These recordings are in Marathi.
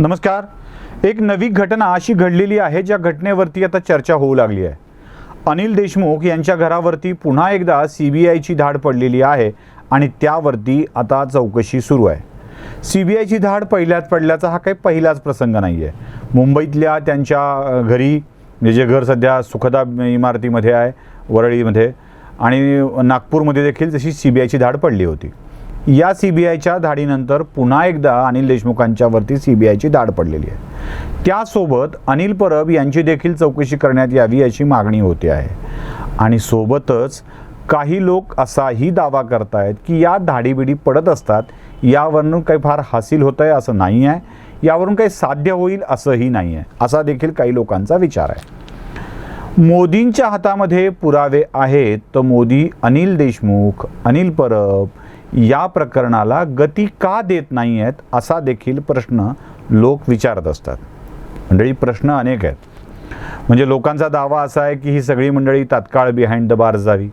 नमस्कार. एक नवी घटना अशी घडलेली आहे ज्या घटनेवरती आता चर्चा होऊ लागली आहे. अनिल देशमुख यांच्या घरावरती पुन्हा एकदा CBIची धाड पडलेली आहे आणि त्यावरती आता चौकशी सुरू आहे. CBIची धाड पडल्याचा हा काही पहिलाच प्रसंग नाही आहे. मुंबईतल्या त्यांच्या घरी, जे घर सध्या सुखदा इमारतीमध्ये आहे वरळीमध्ये, आणि नागपूरमध्ये देखील तशी CBIची धाड पडली होती. या CBIच्या धाडीनंतर पुन्हा एकदा अनिल देशमुखांच्यावरती CBIची धाड पडलेली आहे. त्यासोबत अनिल परब यांची देखील चौकशी करण्यात यावी अशी मागणी होते आहे. आणि सोबतच काही लोक असाही दावा करतायत की या धाडीबिडी पडत असतात, यावरून काही फार हासिल होत आहे असं नाही आहे, यावरून काही साध्य होईल असंही नाही आहे, असा देखील काही लोकांचा विचार आहे. मोदींच्या हातामध्ये पुरावे आहेत, तर मोदी अनिल देशमुख, अनिल परब या प्रकरणाला गती का देत नाही आहेत असा देखील प्रश्न लोक विचारत असतात. मंडळी, प्रश्न अनेक आहेत. म्हणजे लोकांचा दावा असा आहे की ही सगळी मंडळी तात्काळ बिहाइंड द बार जावी.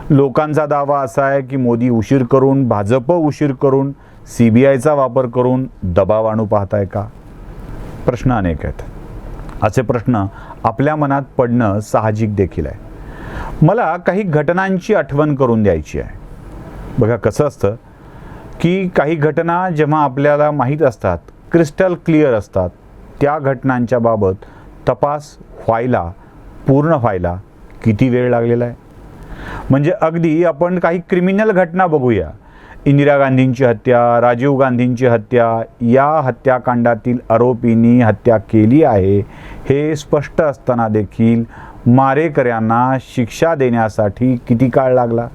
लोकांचा दावा असा आहे की मोदी उशीर करून, भाजप उशीर करून, CBIचा वापर करून दबाव आणू पाहताय का? प्रश्न अनेक आहेत. असे प्रश्न आपल्या मनात पडणं साहजिक देखील आहे. मला काही घटनांची आठवण करून द्यायची आहे. बघा, कसं असतं की काही घटना जेव्हा आपल्याला माहीत असतात, क्रिस्टल क्लिअर असतात, त्या घटनांच्या बाबत तपास पूर्ण व्हायला किती वेळ लागलेला आहे. म्हणजे अगदी आपण काही क्रिमिनल घटना बघूया. इंदिरा गांधींची हत्या, राजीव गांधींची हत्या, या हत्याकांडातील आरोपींनी हत्या केली आहे हे स्पष्ट असताना देखील मारेकऱ्यांना शिक्षा देण्यासाठी किती काळ लागला?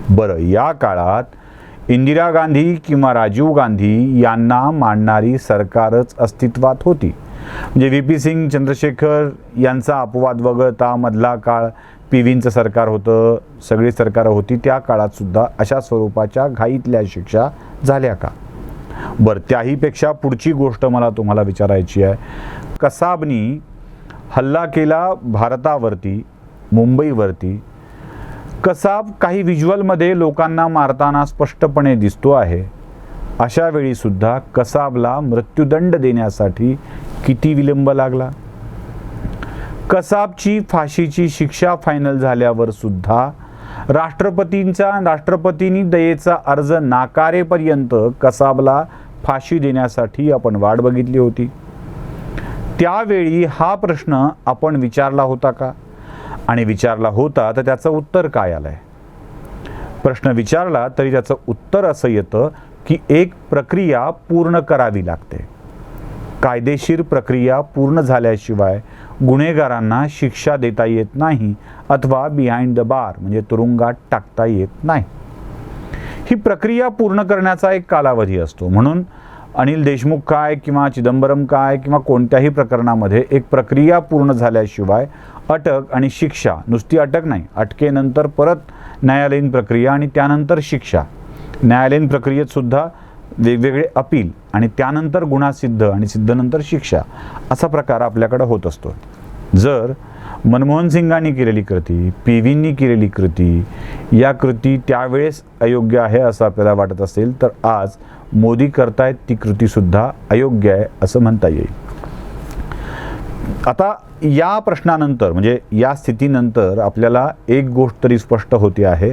बरं, या काळात इंदिरा गांधी किंवा राजीव गांधी यांना मानणारी सरकारच अस्तित्वात होती. म्हणजे VP सिंग, चंद्रशेखर यांचा अपवाद वगळता मधला काळ PVंचं सरकार होतं, सगळी सरकारं होती. त्या काळात सुद्धा अशा स्वरूपाच्या घाईतल्या शिक्षा झाल्या का? बरं, त्याहीपेक्षा पुढची गोष्ट मला तुम्हाला विचारायची आहे. कसाबनी हल्ला केला भारतावरती, मुंबईवरती. कसाब काही व्हिज्युअलमध्ये लोकांना मारताना स्पष्टपणे दिसतो आहे. अशा वेळी सुद्धा कसाबला मृत्यूदंड देण्यासाठी किती विलंब लागला? कसाबची फाशीची शिक्षा फायनल झाल्यावर सुद्धा राष्ट्रपतींनी दयेचा अर्ज नाकारेपर्यंत कसाबला फाशी देण्यासाठी आपण वाट बघितली होती. त्यावेळी हा प्रश्न आपण विचारला होता का? आणि विचारला होता तर त्याचं उत्तर काय आलं आहे? प्रश्न विचारला तरी त्याचं उत्तर असं येतं की एक प्रक्रिया पूर्ण करावी लागते. कायदेशीर प्रक्रिया पूर्ण झाल्याशिवाय गुन्हेगारांना शिक्षा देता येत नाही अथवा बिहाइंड द बार म्हणजे तुरुंगात टाकता येत नाही. ही प्रक्रिया पूर्ण करण्याचा एक कालावधी असतो. म्हणून अनिल देशमुख काय किंवा चिदंबरम काय किंवा कोणत्याही प्रकरणामध्ये एक प्रक्रिया पूर्ण झाल्याशिवाय अटक आणि शिक्षा, नुसती अटक नाही, अटकेनंतर परत न्यायालयीन प्रक्रिया आणि त्यानंतर शिक्षा, न्यायालयीन प्रक्रियेत सुद्धा वेगवेगळे अपील आणि त्यानंतर गुन्हा सिद्ध आणि सिद्धनंतर शिक्षा, असा प्रकार आपल्याकडे होत असतो. जर मनमोहन सिंगांनी केलेली कृती, PVंनी केलेली कृती, या कृती त्यावेळेस अयोग्य आहे असं आपल्याला वाटत असेल तर आज मोदी करतायत ती कृतीसुद्धा अयोग्य आहे असं म्हणता येईल. आता या प्रश्नानंतर म्हणजे या स्थितीनंतर आपल्याला एक गोष्ट तरी स्पष्ट होते आहे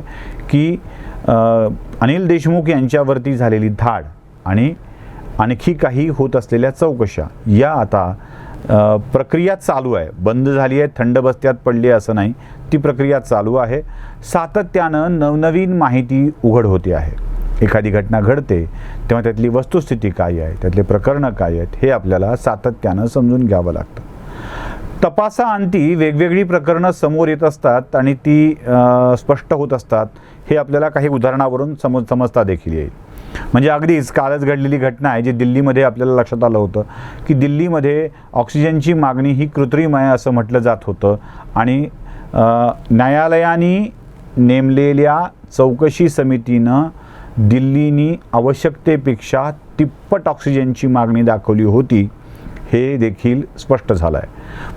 की अनिल देशमुख यांच्यावरती झालेली धाड आणि आणखी काही होत असलेल्या चौकशा या आता प्रक्रिया चालू आहे. बंद झाली आहे, थंड बस्त्यात पडली असं नाही, ती प्रक्रिया चालू आहे. सातत्यानं नवनवीन माहिती उघड होते आहे. एखादी घटना घडते तेव्हा त्यातली वस्तुस्थिती काय आहे, त्यातले प्रकरणं काय आहेत हे आपल्याला सातत्यानं समजून घ्यावं लागतं. तपासाअंती वेगवेगळी प्रकरणं समोर येत असतात आणि ती स्पष्ट होत असतात. हे आपल्याला काही उदाहरणावरून समजता देखील येईल. म्हणजे अगदीच कालच घडलेली घटना आहे जी दिल्लीमध्ये आपल्याला लक्षात आलं होतं की दिल्लीमध्ये ऑक्सिजनची मागणी ही कृत्रिम आहे असं म्हटलं जात होतं आणि न्यायालयाने नेमलेल्या चौकशी समितीनं दिल्लीनी आवश्यकतेपेक्षा तिप्पट ऑक्सिजनची मागणी दाखवली होती हे देखील स्पष्ट झालं आहे.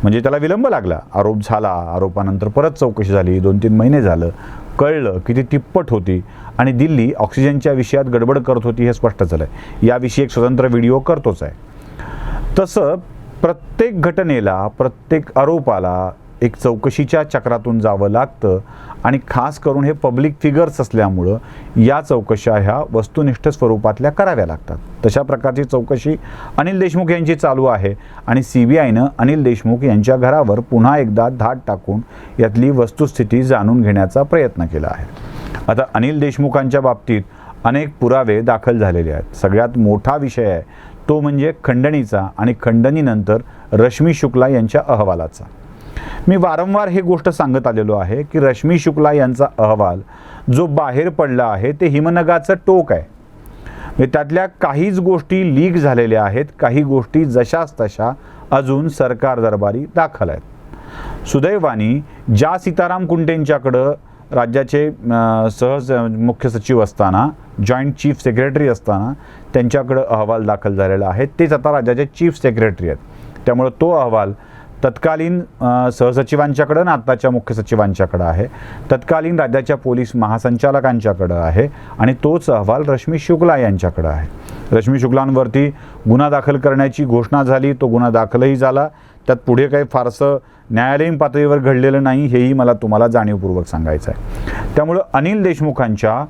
म्हणजे त्याला विलंब लागला, आरोप झाला, आरोपानंतर परत चौकशी झाली, 2-3 महिने झालं, कळलं की ती तिप्पट होती आणि दिल्ली ऑक्सिजनच्या विषयात गडबड करत होती हे स्पष्ट झालं आहे. याविषयी एक स्वतंत्र व्हिडिओ करतोच आहे. तसं प्रत्येक घटनेला, प्रत्येक आरोपाला एक चौकशीच्या चक्रातून जावं लागतं आणि खास करून हे पब्लिक फिगर्स असल्यामुळं या चौकशा ह्या वस्तुनिष्ठ स्वरूपातल्या कराव्या लागतात. तशा प्रकारची चौकशी अनिल देशमुख यांची चालू आहे आणि CBIनं अनिल देशमुख यांच्या घरावर पुन्हा एकदा धाड टाकून यातली वस्तुस्थिती जाणून घेण्याचा प्रयत्न केला आहे. आता अनिल देशमुखांच्या बाबतीत अनेक पुरावे दाखल झालेले आहेत. सगळ्यात मोठा विषय आहे तो म्हणजे खंडणीचा आणि खंडणीनंतर रश्मी शुक्ला यांच्या अहवालाचा. मी वारंवार हे गोष्ट सांगत आलेलो आहे की रश्मी शुक्ला यांचा अहवाल जो बाहेर पडला आहे ते हिमनगाचं टोक आहे. म्हणजे त्यातल्या काहीच गोष्टी लीक झालेल्या आहेत, काही गोष्टी जशाच तशा अजून सरकार दरबारी दाखल आहेत. सुदैवाने ज्या सीताराम कुंटेंच्याकडं राज्याचे सहज मुख्य सचिव असताना, जॉईंट चीफ सेक्रेटरी असताना त्यांच्याकडं अहवाल दाखल झालेला आहे, तेच आता राज्याचे चीफ सेक्रेटरी आहेत. त्यामुळे तो अहवाल तत्कालीन सहसचिवांच्याकडं आणि आत्ताच्या मुख्य सचिवांच्याकडं आहे, तत्कालीन राज्याच्या पोलीस महासंचालकांच्याकडं आहे आणि तोच अहवाल रश्मी शुक्ला यांच्याकडं आहे. रश्मी शुक्लांवरती गुन्हा दाखल करण्याची घोषणा झाली, तो गुन्हा दाखलही झाला. त्यात पुढे काही फारसं न्यायालयीन पातळीवर घडलेलं नाही, हेही मला तुम्हाला जाणीवपूर्वक सांगायचं आहे. त्यामुळं अनिल देशमुखांच्या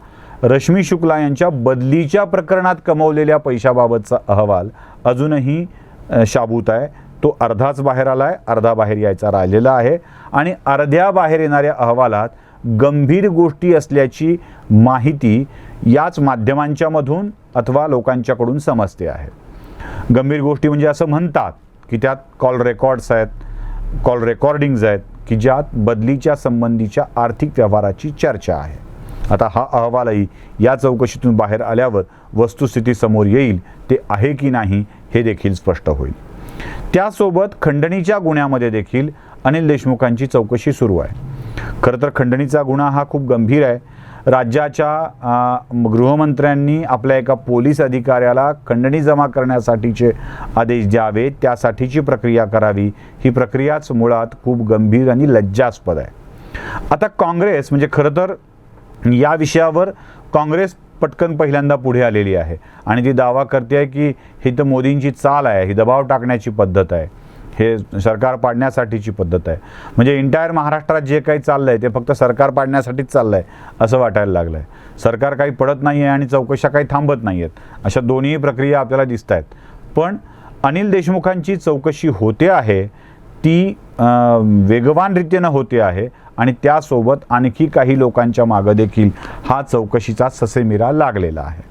रश्मी शुक्ला यांच्या बदलीच्या प्रकरणात कमवलेल्या पैशाबाबतचा अहवाल अजूनही शाबूत आहे. तो अर्धाच बाहेर आला आहे, अर्धा बाहेर यायचा राहिलेला आहे आणि अर्ध्या बाहेर येणाऱ्या अहवालात गंभीर गोष्टी असल्याची माहिती याच माध्यमांच्या मधून अथवा लोकांच्याकडून समजते आहे. गंभीर गोष्टी म्हणजे असं म्हणतात की त्यात कॉल रेकॉर्ड्स आहेत, कॉल रेकॉर्डिंग्ज आहेत की ज्यात बदलीच्या संबंधीच्या आर्थिक व्यवहाराची चर्चा आहे. आता हा अहवालही या चौकशीतून बाहेर आल्यावर वस्तुस्थिती समोर येईल, ते आहे की नाही हे देखील स्पष्ट होईल. त्यासोबत खंडणीच्या गुन्ह्यामध्ये देखील अनिल देशमुखांची चौकशी सुरू आहे. खरं तर खंडणीचा गुन्हा हा खूप गंभीर आहे. राज्याच्या गृहमंत्र्यांनी आपल्या एका पोलीस अधिकाऱ्याला खंडणी जमा करण्यासाठीचे आदेश द्यावे, त्यासाठीची प्रक्रिया करावी. ही प्रक्रियाच मुळात खूप गंभीर आणि लज्जास्पद आहे. आता काँग्रेस म्हणजे खरं तर या विषयावर काँग्रेस पटकन पहिल्यांदा पुढे आलेली आहे आणि ती दावा करते आहे की ही तर मोदींची चाल आहे, ही दबाव टाकण्याची पद्धत आहे, हे सरकार पाडण्यासाठीची पद्धत आहे. म्हणजे इंटायर महाराष्ट्रात जे काही चाललं आहे ते फक्त सरकार पाडण्यासाठीच चाललं आहे असं वाटायला लागलं आहे. सरकार काही पडत नाही आहे आणि चौकशा काही थांबत नाही आहेत, अशा दोन्ही प्रक्रिया आपल्याला दिसत आहेत. पण अनिल देशमुखांची चौकशी होते आहे ती वेगवान रीतीनं होते आहे आणि त्यासोबत आणखी काही लोकांच्या मागं देखील हा चौकशीचा ससेमिरा लागलेला आहे.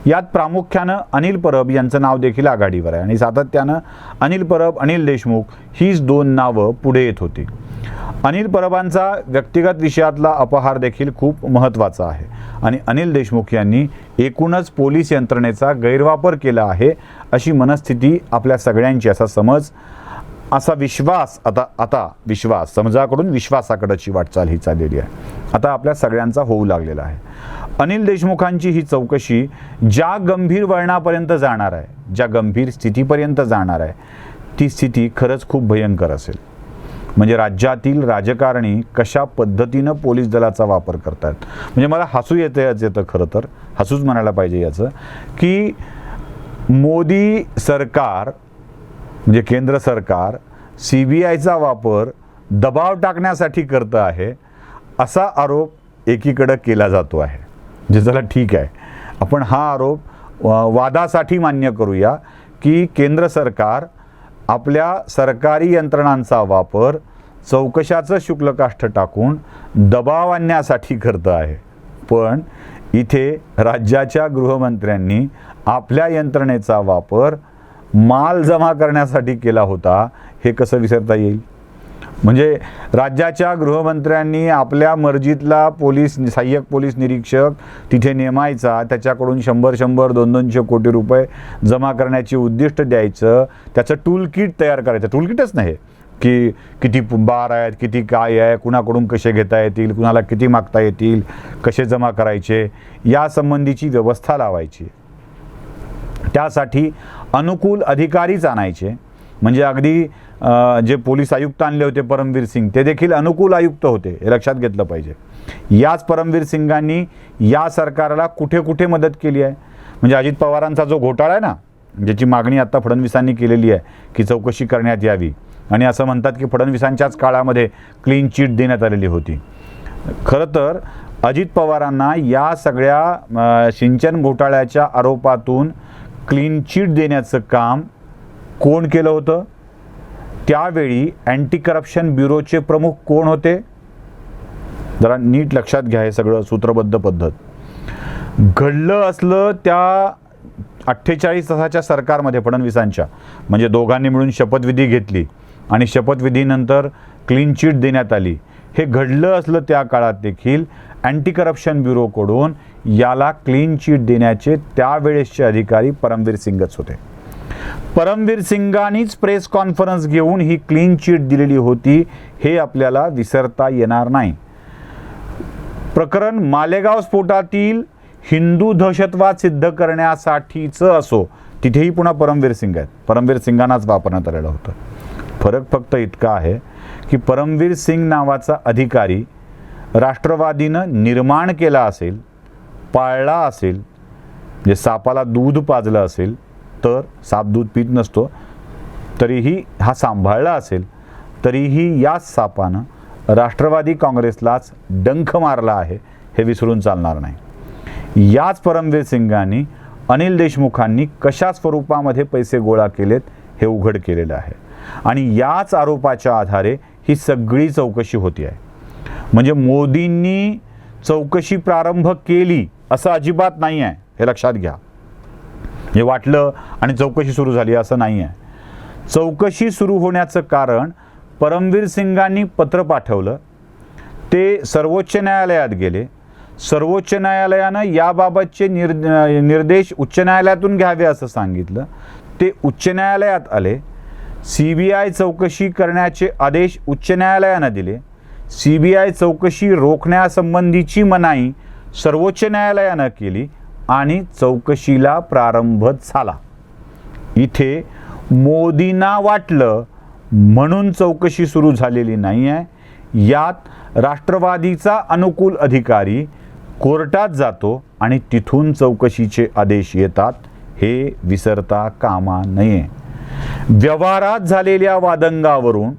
यात प्रामुख्यानं अनिल परब यांचं नाव देखील आघाडीवर आहे आणि सातत्यानं अनिल परब, अनिल देशमुख हीच दोन नावं पुढे येत होती. अनिल परबांचा व्यक्तिगत विषयातला अपहार देखील खूप महत्त्वाचा आहे आणि अनिल देशमुख यांनी एकूणच पोलीस यंत्रणेचा गैरवापर केला आहे अशी मनस्थिती आपल्या सगळ्यांची, असा समज, असा विश्वास, आता विश्वास, समजाकडून विश्वासाकडची वाटचाल ही चाललेली आहे, आता आपल्या सगळ्यांचा होऊ लागलेला आहे. अनिल देशमुखांची ही चौकशी ज्या गंभीर वळणापर्यंत जाणार आहे, ज्या गंभीर स्थितीपर्यंत जाणार आहे, ती स्थिती खरंच खूप भयंकर असेल. म्हणजे राज्यातील राजकारणी कशा पद्धतीनं पोलीस दलाचा वापर करतात. म्हणजे मला हसू येतं, खरं तर हसूच म्हणायला पाहिजे याचं, की मोदी सरकार म्हणजे केंद्र सरकार CBIचा वापर दबाव टाकण्यासाठी करतं आहे असा आरोप एकीकडं केला जातो आहे. जे चला ठीक आहे, आपण हा आरोप वादासाठी मान्य करूया की केंद्र सरकार आपल्या सरकारी यंत्रणांचा वापर चौकशाचं शुल्ककाष्ठ टाकून दबाव आणण्यासाठी करतं आहे. पण इथे राज्याच्या गृहमंत्र्यांनी आपल्या यंत्रणेचा वापर माल जमा करण्यासाठी केला होता, हे कसं विसरता येईल. म्हणजे राज्याच्या गृहमंत्र्यांनी आपल्या मर्जीतला सहाय्यक पोलीस निरीक्षक तिथे नेमायचा, त्याच्याकडून 100-100, 200 कोटी रुपये जमा करण्याचे उद्दिष्ट द्यायचं, त्याचं टूल किट तयार करायचं. टूल किटच नाही की किती बार आहेत, किती काय आहे, कुणाकडून कसे घेता येतील, कुणाला किती मागता येतील, कसे जमा करायचे, यासंबंधीची व्यवस्था लावायची. त्यासाठी अनुकूल अधिकारीच आणायचे. म्हणजे अगदी जे पोलीस आयुक्त आणले होते परमवीर सिंग, ते देखील अनुकूल आयुक्त होते, हे लक्षात घेतलं पाहिजे. याच परमवीर सिंगांनी या सरकारला कुठे कुठे मदत केली आहे. म्हणजे अजित पवारांचा जो घोटाळा आहे ना, ज्याची मागणी आता फडणवीसांनी केलेली आहे की चौकशी करण्यात यावी, आणि असं म्हणतात की फडणवीसांच्याच काळामध्ये क्लीन चिट देण्यात आलेली होती. खरं तर अजित पवारांना या सगळ्या सिंचन घोटाळ्याच्या आरोपातून क्लीन चिट देण्याचं काम कोण केलं होतं? त्यावेळी अँटी करप्शन ब्युरोचे प्रमुख कोण होते? जरा नीट लक्षात घ्या हे सगळं सूत्रबद्ध पद्धत. घडलं असलं त्या 48 तासाच्या सरकारमध्ये फडणवीसांच्या, म्हणजे दोघांनी मिळून शपथविधी घेतली आणि शपथविधीनंतर क्लीन चिट देण्यात आली. हे घडलं असलं त्या काळात देखील अँटी करप्शन ब्युरोकडून याला क्लीन चिट देण्याचे त्यावेळेसचे अधिकारी परमवीर सिंगच होते. परमवीर सिंगांनीच प्रेस कॉन्फरन्स घेऊन ही क्लीन चिट दिलेली होती, हे आपल्याला विसरता येणार नाही. प्रकरण मालेगाव स्फोटातील हिंदू दहशतवाद सिद्ध करण्यासाठीचं असो, तिथेही पुन्हा परमवीर सिंग आहेत. परमवीर सिंगांनाच वापरण्यात आलेलं होतं. फरक फक्त इतका आहे की परमवीर सिंग नावाचा अधिकारी राष्ट्रवादीनं निर्माण केला असेल, पाळला असेल, म्हणजे सापाला दूध पाजलं असेल, तर साप दूध पीत नसतो, तरीही हा सांभाळला असेल, तरीही याच सापानं राष्ट्रवादी काँग्रेसलाच डंख मारला आहे, हे विसरून चालणार नाही. याच परमवीर सिंगांनी अनिल देशमुखांनी कशा स्वरूपामध्ये पैसे गोळा केलेत हे उघड केलेलं आहे, आणि याच आरोपाच्या आधारे ही सगळी चौकशी होती आहे. म्हणजे मोदींनी चौकशी प्रारंभ केली असं अजिबात नाही आहे, हे लक्षात घ्या. हे वाटलं आणि चौकशी सुरू झाली असं नाही आहे. चौकशी सुरू होण्याचं कारण परमवीर सिंगांनी पत्र पाठवलं, ते सर्वोच्च न्यायालयात गेले. सर्वोच्च न्यायालयानं याबाबतचे निर्देश उच्च न्यायालयातून घ्यावे असं सांगितलं. ते उच्च न्यायालयात आले. CBI चौकशी करण्याचे आदेश उच्च न्यायालयानं दिले. CBI चौकशी रोखण्यासंबंधीची मनाई सर्वोच्च न्यायालयानं केली आणि चौकशीला प्रारंभ झाला. इथे मोदींना वाटलं म्हणून चौकशी सुरू झालेली नाही आहे. यात राष्ट्रवादीचा अनुकूल अधिकारी कोर्टात जातो आणि तिथून चौकशीचे आदेश येतात, हे विसरता कामा नये. व्यवहारात झालेल्या वादंगावरून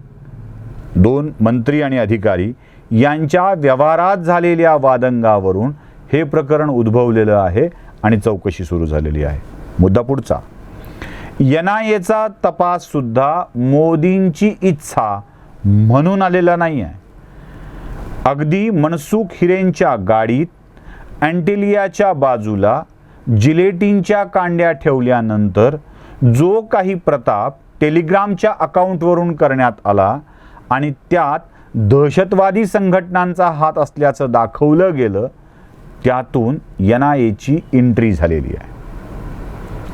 दोन मंत्री आणि अधिकारी यांच्या व्यवहारात झालेल्या वादंगावरून हे प्रकरण उद्भवलेलं आहे आणि चौकशी सुरू झालेली आहे. मुद्दा पुढचा, NIAचा तपास सुद्धा मोदींची इच्छा म्हणून आलेला नाही आहे. अगदी मनसुख हिरेंच्या गाडीत अँटिलियाच्या बाजूला जिलेटिनच्या कांड्या ठेवल्यानंतर जो काही प्रताप टेलिग्रामच्या अकाउंटवरून करण्यात आला आणि त्यात दहशतवादी संघटनांचा हात असल्याचं दाखवलं गेलं, त्यातून NIAची एंट्री झालेली आहे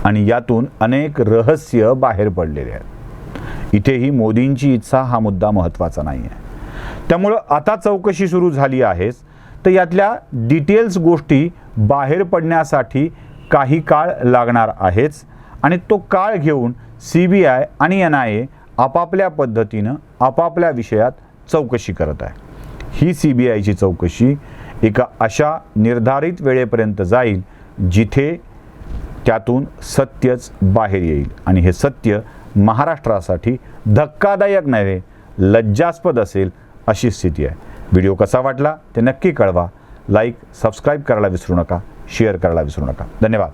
आणि यातून अनेक रहस्य बाहेर पडलेले आहेत. इथेही मोदींची इच्छा हा मुद्दा महत्त्वाचा नाही आहे. त्यामुळं आता चौकशी सुरू झाली आहेच, तर यातल्या डिटेल्स गोष्टी बाहेर पडण्यासाठी काही काळ लागणार आहेच, आणि तो काळ घेऊन CBI आणि NIA आपापल्या पद्धतीनं आपापल्या विषयात चौकशी करत आहे. ही CBIची चौकशी एका अशा निर्धारित वेळेपर्यंत जाईल जिथे त्यातून सत्यच बाहेर येईल, आणि हे सत्य महाराष्ट्रासाठी धक्कादायक नव्हे, लज्जास्पद असेल अशी स्थिती आहे. व्हिडिओ कसा वाटला ते नक्की कळवा. लाईक, सबस्क्राईब करायला विसरू नका, शेअर करायला विसरू नका. धन्यवाद.